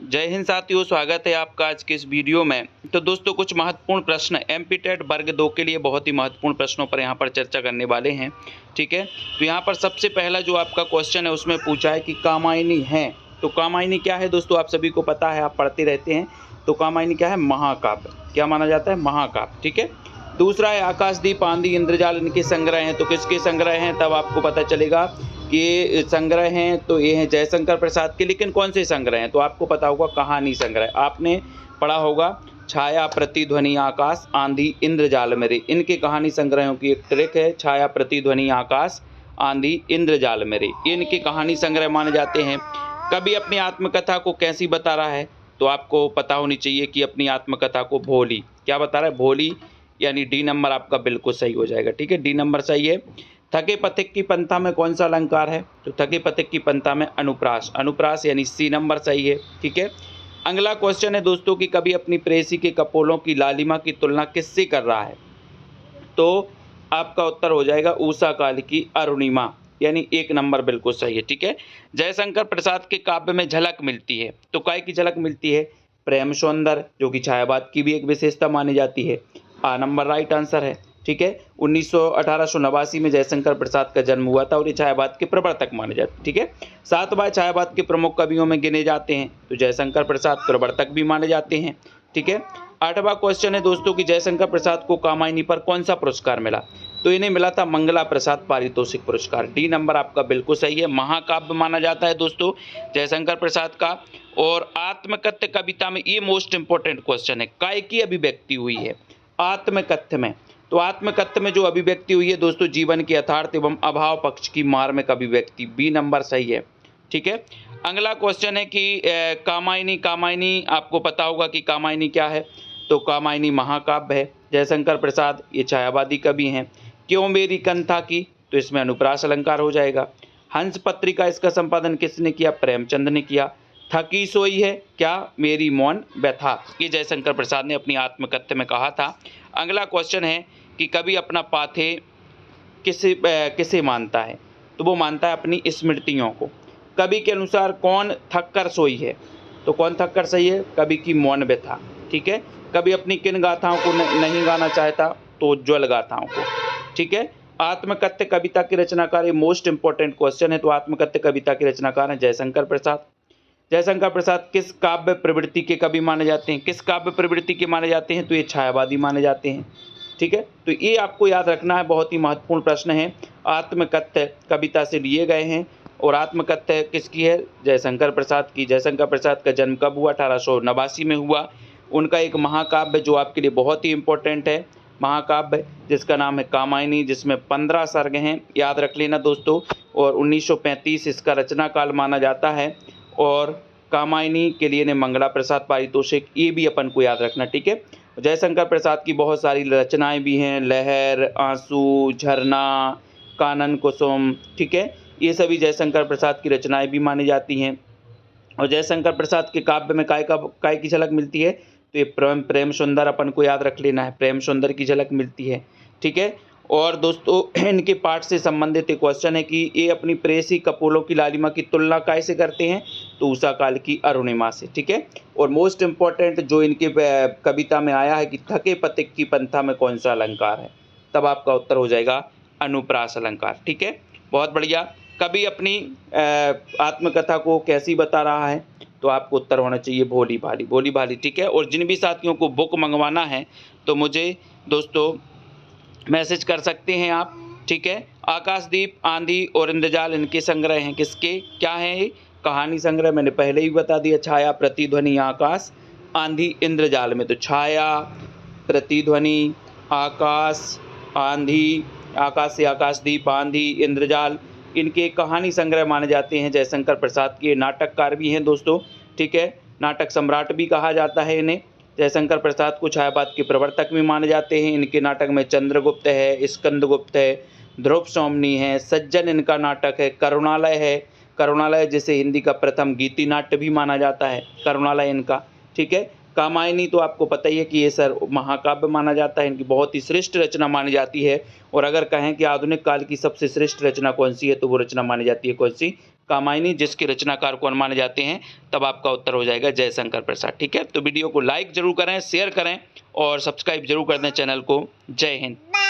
जय हिंद साथियों, स्वागत है आपका आज के इस वीडियो में। तो दोस्तों कुछ महत्वपूर्ण प्रश्न एमपी टेट वर्ग 2 के लिए बहुत ही महत्वपूर्ण प्रश्नों पर यहाँ पर चर्चा करने वाले हैं। ठीक है, तो यहाँ पर सबसे पहला जो आपका क्वेश्चन है उसमें पूछा है कि कामायनी है। तो कामायनी क्या है दोस्तों, आप सभी को पता है, आप पढ़ते रहते हैं। तो कामायनी क्या है? महाकाव्य। क्या माना जाता है? महाकाव्य। ठीक है। दूसरा है आकाशदीप, आंधी, इंद्रजाल, इनके संग्रह हैं। तो किसके संग्रह हैं तब आपको पता चलेगा कि ये संग्रह हैं। तो ये हैं जयशंकर प्रसाद के, लेकिन कौन से संग्रह हैं? तो आपको पता होगा कहानी संग्रह, आपने पढ़ा होगा छाया, प्रतिध्वनि, आकाश, आंधी, इंद्रजाल मेरे। इनके कहानी संग्रहों की एक ट्रिक है, छाया, प्रतिध्वनि, आकाश, आंधी, इंद्रजाल मेरे। इनके कहानी संग्रह माने जाते हैं। कभी अपनी आत्मकथा को कैसी बता रहा है? तो आपको पता होनी चाहिए कि अपनी आत्मकथा को भोली। क्या बता रहा है? भोली, यानी डी नंबर आपका बिल्कुल सही हो जाएगा। ठीक है, डी नंबर सही है। थके पथिक की पंथा में कौन सा अलंकार है? तो थके पथिक की पंथा में अनुप्रास। अनुप्रास यानी सी नंबर सही है। ठीक है। अगला क्वेश्चन है दोस्तों कि कभी अपनी प्रेयसी के कपोलों की लालिमा की तुलना किससे कर रहा है? तो आपका उत्तर हो जाएगा उषा काल की अरुणिमा, यानी एक नंबर बिल्कुल सही है। ठीक है। जयशंकर प्रसाद के काव्य में झलक मिलती है। तो काय की झलक मिलती है? प्रेम सौंदर्य, जो कि छायावाद की भी एक विशेषता मानी जाती है। आ नंबर राइट आंसर है। ठीक है। 1889 में जयशंकर प्रसाद का जन्म हुआ था और ये छायावाद के प्रवर्तक माने जाते हैं। ठीक है। 7 बार छायावाद के प्रमुख कवियों में गिने जाते हैं। तो जयशंकर प्रसाद प्रवर्तक भी माने जाते हैं। ठीक है। 8वां क्वेश्चन है दोस्तों कि जयशंकर प्रसाद को कामायनी पर कौन सा पुरस्कार मिला? तो इन्हें मिला था मंगला प्रसाद पारितोषिक पुरस्कार। डी नंबर आपका बिल्कुल सही है। महाकाव्य माना जाता है दोस्तों जयशंकर प्रसाद का। और आत्मकथ्य कविता में ये मोस्ट इंपॉर्टेंट क्वेश्चन है, काय की अभिव्यक्ति हुई है आत्मकथ्य में? तो आत्मकथ्य में जो अभिव्यक्ति हुई है दोस्तों, जीवन के यथार्थ एवं अभाव पक्ष की मार्मिक अभिव्यक्ति। बी नंबर सही है। ठीक है। अगला क्वेश्चन है कि कामायनी आपको पता होगा कि कामायनी क्या है? तो कामायनी महाकाव्य है। जयशंकर प्रसाद ये छायावादी कवि हैं। क्यों मेरी कंथा की? तो इसमें अनुप्रास अलंकार हो जाएगा। हंस पत्रिका, इसका संपादन किसने किया? प्रेमचंद ने किया। थकी सोई है क्या मेरी मौन व्यथा, ये जयशंकर प्रसाद ने अपनी आत्मकथ्य में कहा था। अगला क्वेश्चन है कि कवि अपना पाथे किसे मानता है? तो वो मानता है अपनी स्मृतियों को। कवि के अनुसार कौन थक कर सोई है? तो कौन थक कर सही है? कवि की मौन व्यथा। ठीक है। कवि अपनी किन गाथाओं को नहीं गाना चाहता? तो उज्ज्वल गाथाओं को। ठीक है। आत्मकथ्य कविता के रचनाकार, ये मोस्ट इंपॉर्टेंट क्वेश्चन है। तो आत्मकथ्य कविता के रचनाकार हैं जयशंकर प्रसाद। जयशंकर प्रसाद किस काव्य प्रवृत्ति के कवि माने जाते हैं? किस काव्य प्रवृत्ति के माने जाते हैं? तो ये छायावादी माने जाते हैं। ठीक है। तो ये आपको याद रखना है, बहुत ही महत्वपूर्ण प्रश्न है। आत्मकथ्य कविता से लिए गए हैं। और आत्मकथ्य किसकी है? जयशंकर प्रसाद की। जयशंकर प्रसाद का जन्म कब हुआ? 1889 में हुआ। उनका एक महाकाव्य जो आपके लिए बहुत ही इंपॉर्टेंट है, महाकाव्य जिसका नाम है कामायनी, जिसमें 15 सर्ग हैं, याद रख लेना दोस्तों। और 1935 इसका रचना काल माना जाता है। और कामायनी के लिए ने मंगला प्रसाद पारितोषिक, ये भी अपन को याद रखना। ठीक है। जयशंकर प्रसाद की बहुत सारी रचनाएं भी हैं, लहर, आंसू, झरना, कानन कुसुम। ठीक है। ये सभी जयशंकर प्रसाद की रचनाएं भी मानी जाती हैं। और जयशंकर प्रसाद के काव्य में काय की झलक मिलती है? तो ये प्रेम सुंदर अपन को याद रख लेना है, प्रेम सुंदर की झलक मिलती है। ठीक है। और दोस्तों इनके पाठ से संबंधित एक क्वेश्चन है कि ये अपनी प्रेयसी कपोलों की लालिमा की तुलना कैसे करते हैं? तो उषा काल की अरुणिमा से। ठीक है। और मोस्ट इंपॉर्टेंट जो इनके कविता में आया है कि थके पथिक की पंथा में कौन सा अलंकार है? तब आपका उत्तर हो जाएगा अनुप्रास अलंकार। ठीक है। बहुत बढ़िया। कभी अपनी आत्मकथा को कैसी बता रहा है? तो आपको उत्तर होना चाहिए भोली भाली, भोली भाली। ठीक है। और जिन भी साथियों को बुक मंगवाना है तो मुझे दोस्तों मैसेज कर सकते हैं आप। ठीक है। आकाशदीप, आंधी और इंद्रजाल इनके संग्रह हैं। किसके क्या हैं ये? कहानी संग्रह मैंने पहले ही बता दिया। छाया, प्रतिध्वनि, आकाश, आंधी, इंद्रजाल में तो छाया, प्रतिध्वनि, आकाश, आंधी, आकाश से आकाशदीप, आंधी, इंद्रजाल, इनके कहानी संग्रह माने जाते हैं। जयशंकर प्रसाद के नाटककार भी हैं दोस्तों। ठीक है। नाटक सम्राट भी कहा जाता है इन्हें। जयशंकर प्रसाद को छायावाद के प्रवर्तक भी माने जाते हैं। इनके नाटक में चंद्रगुप्त है, स्कंदगुप्त है, ध्रुव सौमनी है, सज्जन इनका नाटक है, करुणालय है। करुणालय जिसे हिंदी का प्रथम गीति नाट्य भी माना जाता है, करुणालय इनका। ठीक है। कामायनी तो आपको पता ही है कि ये सर महाकाव्य माना जाता है, इनकी बहुत ही श्रेष्ठ रचना मानी जाती है। और अगर कहें कि आधुनिक काल की सबसे श्रेष्ठ रचना कौन सी है तो वो रचना मानी जाती है कौन सी? कामायनी जिसके रचनाकार कौन माने जाते हैं, तब आपका उत्तर हो जाएगा जयशंकर प्रसाद। ठीक है, तो वीडियो को लाइक जरूर करें, शेयर करें और सब्सक्राइब जरूर कर दें चैनल को। जय हिंद।